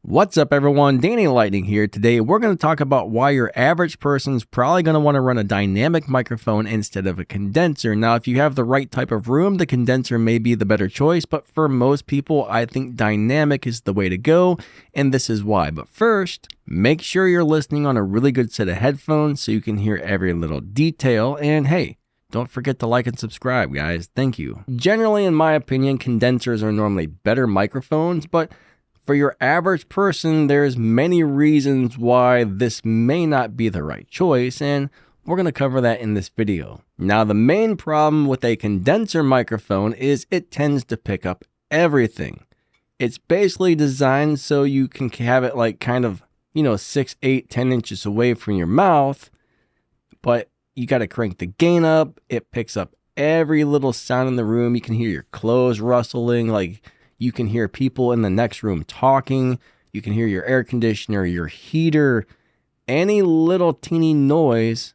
What's up everyone, Danny Lightning here. Today we're going to talk about why your average person's probably going to want to run a dynamic microphone instead of a condenser. Now if you have the right type of room, the condenser may be the better choice, but for most people I think dynamic is the way to go, and this is why. But first, make sure you're listening on a really good set of headphones so you can hear every little detail, and hey, don't forget to like and subscribe guys, thank you. Generally in my opinion, condensers are normally better microphones, but for your average person, there's many reasons why this may not be the right choice, and we're going to cover that in this video. Now, the main problem with a condenser microphone is it tends to pick up everything. It's basically designed so you can have it like kind of, 6, 8, 10 inches away from your mouth, but you got to crank the gain up. It picks up every little sound in the room. You can hear your clothes rustling, you can hear people in the next room talking. You can hear your air conditioner, your heater, any little teeny noise,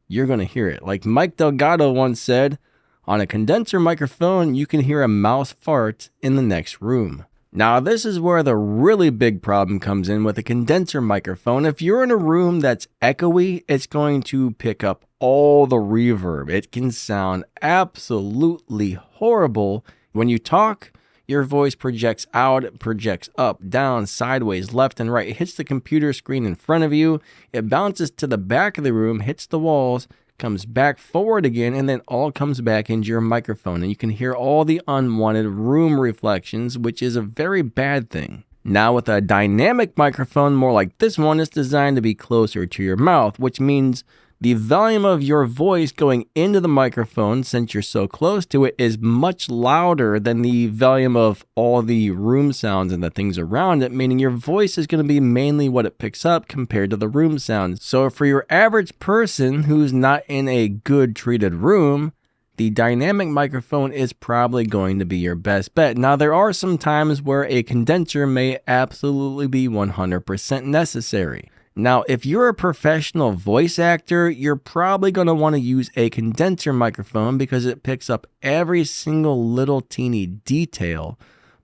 you're going to hear it. Like Mike Delgado once said, on a condenser microphone, you can hear a mouse fart in the next room. Now, this is where the really big problem comes in with a condenser microphone. If you're in a room that's echoey, it's going to pick up all the reverb. It can sound absolutely horrible. When you talk, your voice projects out, it projects up, down, sideways, left and right. It hits the computer screen in front of you. It bounces to the back of the room, hits the walls, comes back forward again, and then all comes back into your microphone. And you can hear all the unwanted room reflections, which is a very bad thing. Now with a dynamic microphone, more like this one, is designed to be closer to your mouth, which means the volume of your voice going into the microphone, since you're so close to it, is much louder than the volume of all the room sounds and the things around it, meaning your voice is going to be mainly what it picks up compared to the room sounds. So for your average person who's not in a good treated room, the dynamic microphone is probably going to be your best bet. Now, there are some times where a condenser may absolutely be 100% necessary. Now, if you're a professional voice actor, you're probably going to want to use a condenser microphone because it picks up every single little teeny detail.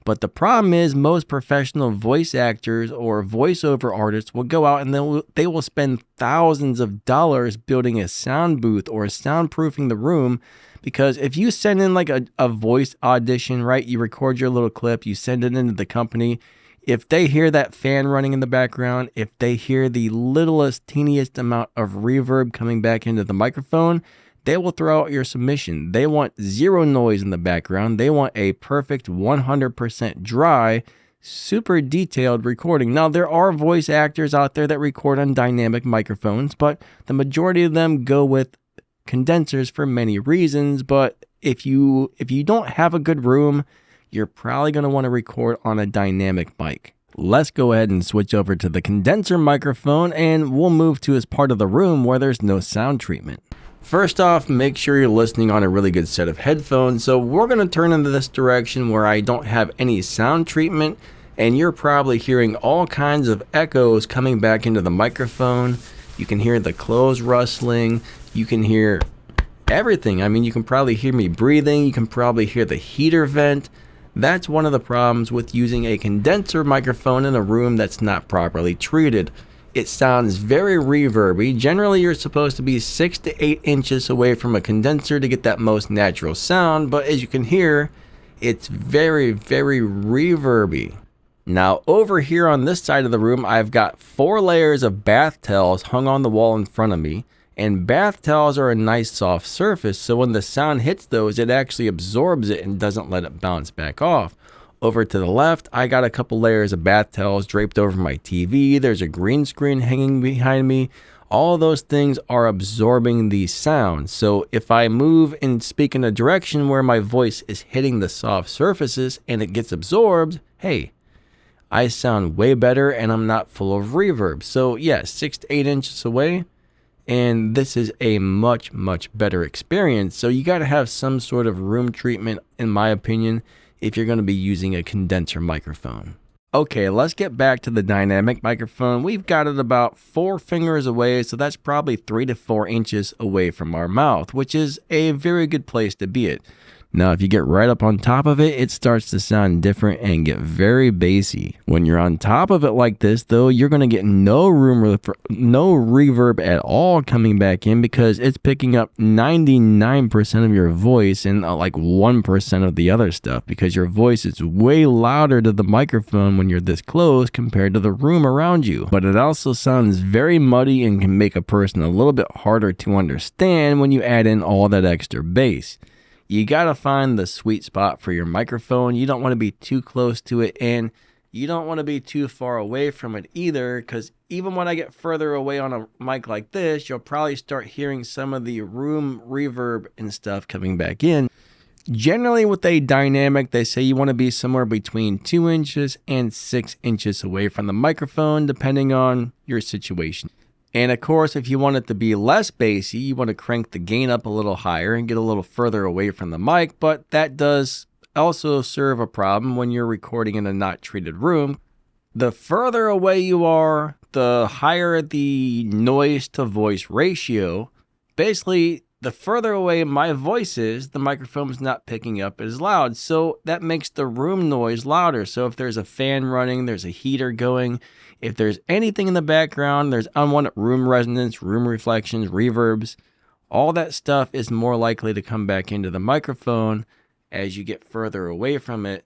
But the problem is most professional voice actors or voiceover artists will go out and they will spend thousands of dollars building a sound booth or soundproofing the room, because if you send in like a voice audition, right, you record your little clip, you send it into the company. If they hear that fan running in the background, if they hear the littlest, teeniest amount of reverb coming back into the microphone, they will throw out your submission. They want zero noise in the background. They want a perfect 100% dry, super detailed recording. Now, there are voice actors out there that record on dynamic microphones, but the majority of them go with condensers for many reasons. But if you don't have a good room, you're probably going to want to record on a dynamic mic. Let's go ahead and switch over to the condenser microphone, and we'll move to this part of the room where there's no sound treatment. First off, make sure you're listening on a really good set of headphones. So we're going to turn into this direction where I don't have any sound treatment, and you're probably hearing all kinds of echoes coming back into the microphone. You can hear the clothes rustling. You can hear everything. I mean, you can probably hear me breathing. You can probably hear the heater vent. That's one of the problems with using a condenser microphone in a room that's not properly treated. It sounds very reverby. Generally, you're supposed to be 6 to 8 inches away from a condenser to get that most natural sound, but as you can hear, it's very, very reverby. Now, over here on this side of the room, I've got 4 layers of bath towels hung on the wall in front of me. And bath towels are a nice soft surface, so when the sound hits those, it actually absorbs it and doesn't let it bounce back off. Over to the left, I got a couple layers of bath towels draped over my TV. There's a green screen hanging behind me. All those things are absorbing the sound. So if I move and speak in a direction where my voice is hitting the soft surfaces and it gets absorbed, hey, I sound way better and I'm not full of reverb. So yeah, 6 to 8 inches away. And this is a much, much better experience. So you got to have some sort of room treatment, in my opinion, if you're going to be using a condenser microphone. Okay, let's get back to the dynamic microphone. We've got it about 4 fingers away, so that's probably 3 to 4 inches away from our mouth, which is a very good place to be at. Now, if you get right up on top of it, it starts to sound different and get very bassy. When you're on top of it like this, though, you're going to get no reverb at all coming back in because it's picking up 99% of your voice and like 1% of the other stuff because your voice is way louder to the microphone when you're this close compared to the room around you. But it also sounds very muddy and can make a person a little bit harder to understand when you add in all that extra bass. You gotta find the sweet spot for your microphone. You don't want to be too close to it, and you don't want to be too far away from it either, because even when I get further away on a mic like this, you'll probably start hearing some of the room reverb and stuff coming back in. Generally with a dynamic, they say you want to be somewhere between 2 inches and 6 inches away from the microphone, depending on your situation. And of course, if you want it to be less bassy, you want to crank the gain up a little higher and get a little further away from the mic, but that does also serve a problem when you're recording in a not treated room. The further away you are, the higher the noise to voice ratio. Basically, the further away my voice is, the microphone's not picking up as loud. So that makes the room noise louder. So if there's a fan running, there's a heater going, if there's anything in the background, there's unwanted room resonance, room reflections, reverbs, all that stuff is more likely to come back into the microphone as you get further away from it.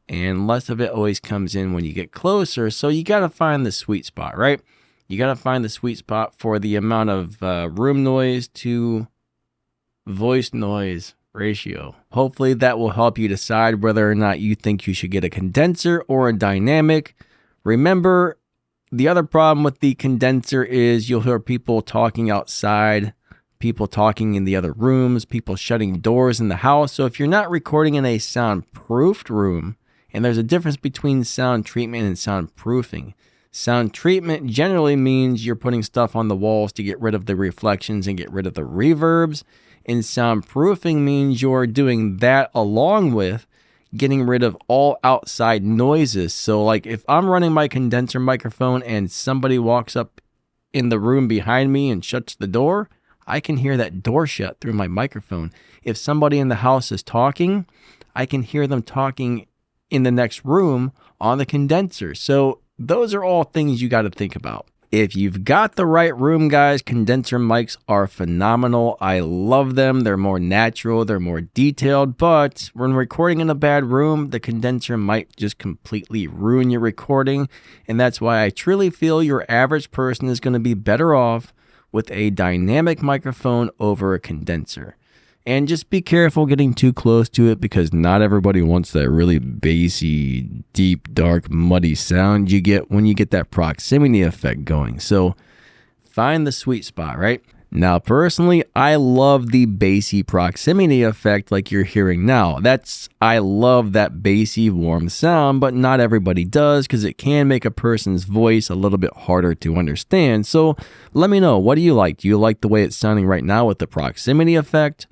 And less of it always comes in when you get closer. So you got to find the sweet spot, right? You got to find the sweet spot for the amount of room noise to voice noise ratio. Hopefully that will help you decide whether or not you think you should get a condenser or a dynamic. Remember, the other problem with the condenser is you'll hear people talking outside, people talking in the other rooms, people shutting doors in the house. So if you're not recording in a soundproofed room, and there's a difference between sound treatment and soundproofing. Sound treatment generally means you're putting stuff on the walls to get rid of the reflections and get rid of the reverbs. And soundproofing means you're doing that along with getting rid of all outside noises. So like if I'm running my condenser microphone and somebody walks up in the room behind me and shuts the door, I can hear that door shut through my microphone. If somebody in the house is talking, I can hear them talking in the next room on the condenser. So those are all things you got to think about. If you've got the right room, guys, condenser mics are phenomenal. I love them. They're more natural. They're more detailed. But when recording in a bad room, the condenser might just completely ruin your recording. And that's why I truly feel your average person is going to be better off with a dynamic microphone over a condenser. And just be careful getting too close to it because not everybody wants that really bassy, deep, dark, muddy sound you get when you get that proximity effect going. So find the sweet spot, right? Now, personally, I love the bassy proximity effect like you're hearing now. I love that bassy, warm sound, but not everybody does because it can make a person's voice a little bit harder to understand. So let me know, what do you like? Do you like the way it's sounding right now with the proximity effect?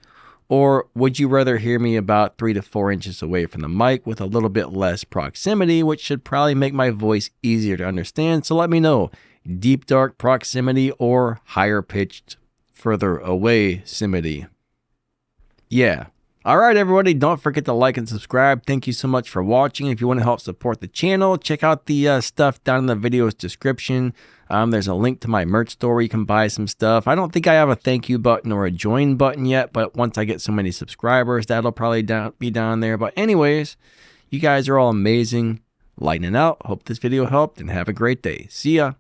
Or would you rather hear me about 3 to 4 inches away from the mic with a little bit less proximity, which should probably make my voice easier to understand? So let me know, deep, dark proximity or higher pitched, further away simity. Yeah. All right, everybody, don't forget to like and subscribe. Thank you so much for watching. If you want to help support the channel, check out the stuff down in the video's description. There's a link to my merch store where you can buy some stuff. I don't think I have a thank you button or a join button yet, but once I get so many subscribers, that'll probably be down there. But anyways, you guys are all amazing. Lightning out. Hope this video helped and have a great day. See ya.